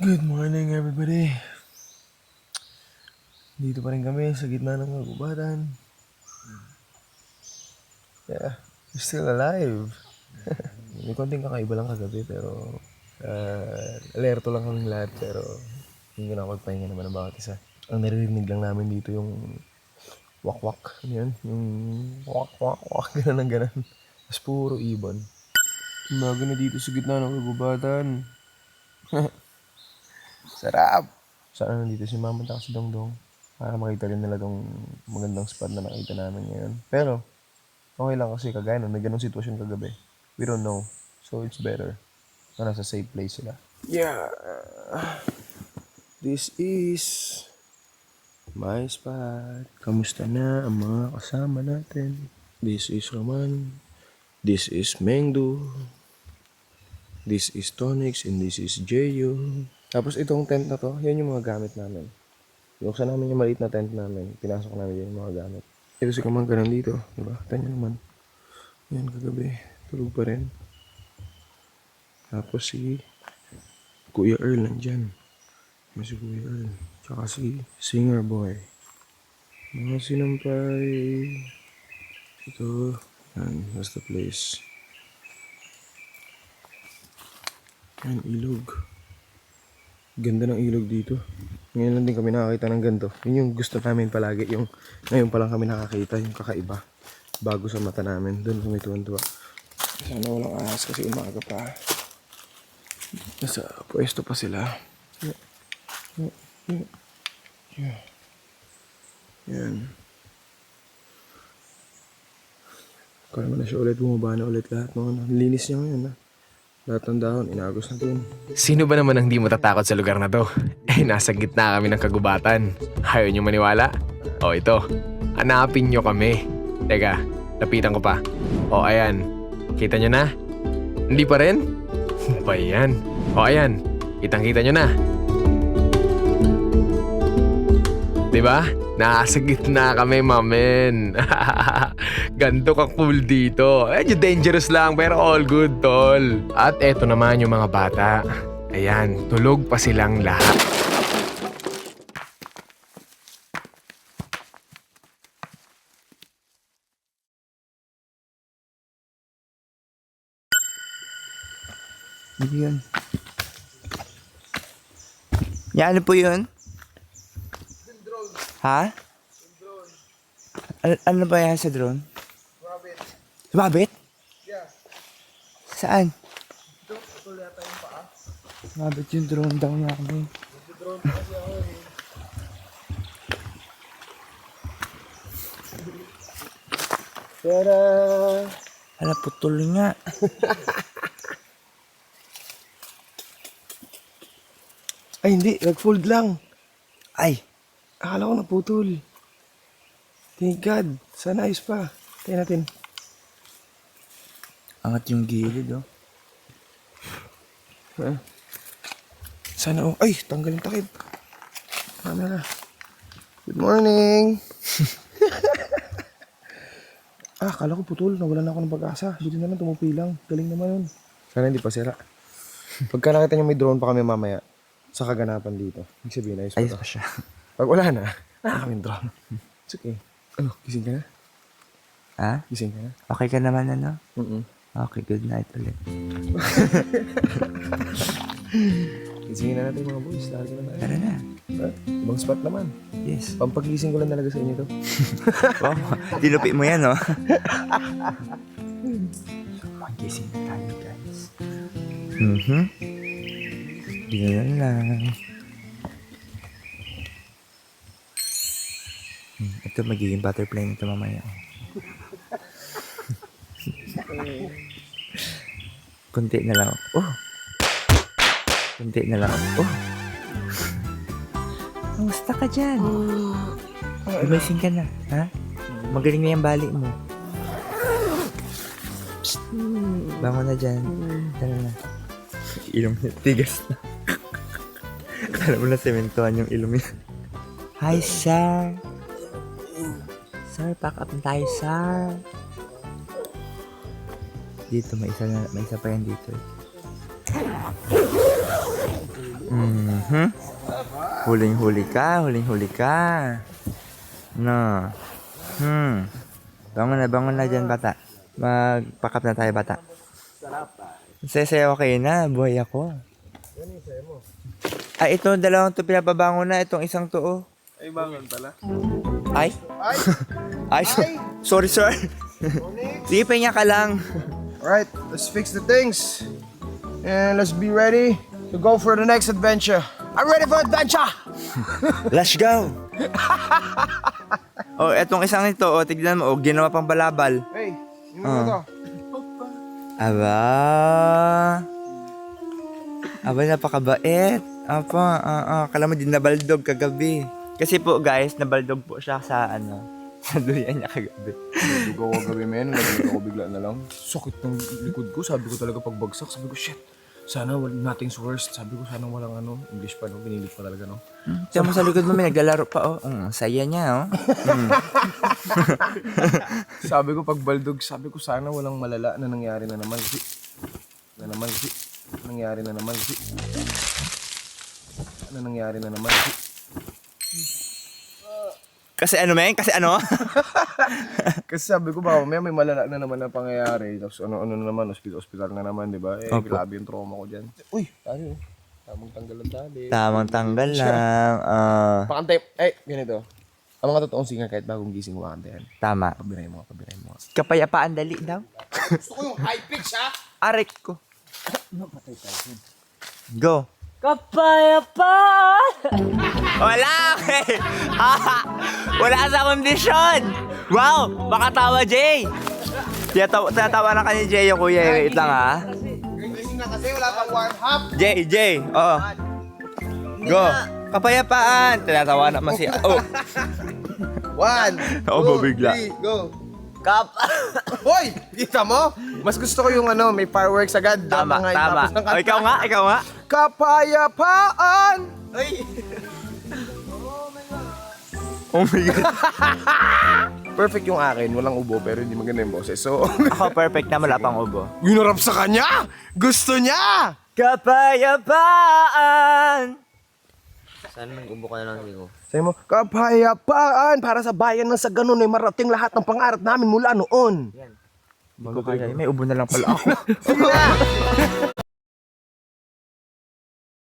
Good morning, everybody. Dito pa rin kami sa gitna ng kagubatan. Yeah, we're still alive. May konting kakaiba lang kagabi pero alerto lang kaming lahat pero hindi na magpahinga naman ang bawat isa. Ang naririnig lang namin dito yung wak-wak. Ano yun? Yung wak-wak-wak. Ganun ang ganun. Tapos puro ibon. Umaga na dito sa gitna ng kagubatan. Sarap! Sana nandito si Mama at si Dongdong para makita rin nila tong magandang spot na nakita namin ngayon. Pero, okay lang kasi kagaya nun, may ganong sitwasyon kagabi. We don't know. So, it's better na nasa safe place sila. Yeah. This is my spot. Kamusta na ang mga kasama natin? This is Roman. This is Mengdu. This is Tonix and this is Jeyo. Tapos itong tent na to, yan yung mga gamit namin. Binuksan namin yung maliit na tent namin. Pinasok namin yung mga gamit. Ito si Kamangka nandito, diba? Tanya naman. Yan kagabi. Tulog pa rin. Tapos si Kuya Earl nandyan. Yan si Kuya Earl. Tsaka si Singer Boy. Mga sinampay. Ito. Yan. That's the place. Yan, ilog. Ganda ng ilog dito. Ngayon lang din kami nakakita ng ganito. Yun yung gusto namin palagi. Yung ngayon pa lang kami nakakita yung kakaiba. Bago sa mata namin. Doon kami tuwan-tuwa. Sana walang ahas kasi umaga pa. Nasa pwesto pa sila. Yan. Kaya mo na siya ulit. Bumaba na ulit lahat. Linis niya ngayon. Lahat ng dahon, inagos na dun. Sino ba naman ang di matatakot sa lugar na to? Eh, nasa gitna kami ng kagubatan. Ayaw nyo maniwala? O ito, hanapin nyo kami. Teka, lapitan ko pa. O ayan, kita nyo na? Hindi pa rin? Ba yan? O ayan, kitang-kita nyo na. Diba? Nasa gitna kami, mamen. Ganto ka cool dito. Medyo dangerous lang pero all good, tol. At eto naman yung mga bata. Ayan, tulog pa silang lahat. Ano yun? Ya, ano po yun? Ha? Ano ba yan sa drone? Rabbit. Rabbit? Yeah. Saan? Ito yata yung paa. Rabbit yung drone daw namin. Drone pa kasi ako eh. Tada! Hala, putol nga. Ay hindi, nag-fold lang. Ay, Akala ko naputol. Thank God. Sana ayos pa. Tayo natin. angat yung gilid, oh. Sana oh. Ay, tanggal yung takip. Tama na. Good morning. Akala ko putol. Nawalan na ako ng pag-asa. Buti na lang tumupi lang. Galing naman yun. Sana hindi pa sira. Pagka nakita nyo may drone pa kami mamaya sa kaganapan dito. Ibig sabihin, ayos pa Ayos to. pa siya. Pag wala na, kaming drone. It's okay. Ano, gising ka na? Ha? Gising ka na? Okay ka naman, ano? Mm-mm. Okay, good night ulit. Gisingin na natin mga boys. Lagi na tayo. Tara na. Ibang spot naman. Yes. Pampagising ko lang talaga sa inyo to. Wow, dilupi mo yan, oh. Magising na tayo, guys. Ganyan lang. Ito magiging butterfly nito mamaya. Kunti na lang. Oh! Kunti na lang. Oh! Kamusta ka dyan? Gumising ka na, ha? Magaling na yung bali mo. Psst. Bango na dyan. Tara na. Ilong niya, tigas na. Alam mo na sementohan yung ilong niya. Hi, sir. Sir, pack up na tayo, sir. Dito, may isa pa yan dito. Huling-huli ka, huling-huli ka. No. Bangon na dyan, bata. Magpakap na tayo, bata. Sayo okay na, buhay ako. Ay, ito, dalawang to pinapabangon na. Itong isang to, oh. Ay, bangon pala. Ay? Ay, sorry, sir. Sige, pahinga ka lang. Alright, let's fix the things. And let's be ready to go for the next adventure. I'm ready for adventure! Let's go! Oh, etong isang ito, oh, tignan mo, oh, ginawa pang balabal. Hey, yun mo to. Aba, napakabait. Kala mo din nabaldog kagabi. Kasi po guys, nabaldog po siya sa sa duyan niya kagabi. Nagdugo ako gabi, men. Nagdugo ako bigla na lang. Sakit ng likod ko. Sabi ko talaga pagbagsak. Sabi ko, shit. Sana nothing's worst. Sabi ko, sana walang English pa, no? Binilig pa talaga, no? Tiyan mo sa likod mo, may naglalaro pa, oh. Saya niya, oh. Sabi ko, pagbaldog, sabi ko, sana walang malala na nangyari na naman. Nangyari na naman. Kasi ano, men? Kasi ano? Kasi sabi ko, baka may malala na naman na pangyayari. Tapos ano na naman, hospital na naman, di ba? Opo. Grabe yung trauma ko dyan. Uy, tayo. Tamang tanggal ang dali. Tamang tanggal lang. Pakantay, ganito. Ang mga totoong singer kahit bagong gising ko kakantayan. Tama. Pabiray mo. Kapayapaan dali daw. Gusto ko yung high pitch, ha? Arik ko. Go. Kapayapaan! Wala eh. Wala sa kondisyon. Wow, makatawa, Jay. Tatawa na ka ni Jay yung kuya. Wait lang, ha. Gising na kasi, wala pang warm up. Jay. Oo. Go. Kapayapaan. Tinatawa naman si... Oh. 1, Oo, bigla. 3, go. Hoy! Kita mo? Mas gusto ko yung may fireworks agad. Tama. Tapos ng Oh, ikaw nga. Kapayapaan! Ay. Oh my God. Perfect yung akin. Walang ubo pero hindi maganda yung boses. So, Ako perfect na, wala pang ubo. winarap sa kanya! Gusto niya! Kapayapaan. Sana nag-ubo ka na lang siguro. Sabi mo, kapayapaan para sa bayan na sa ganun ay marating lahat ng pangarap namin mula noon. May ubo na lang pala ako. Sige na!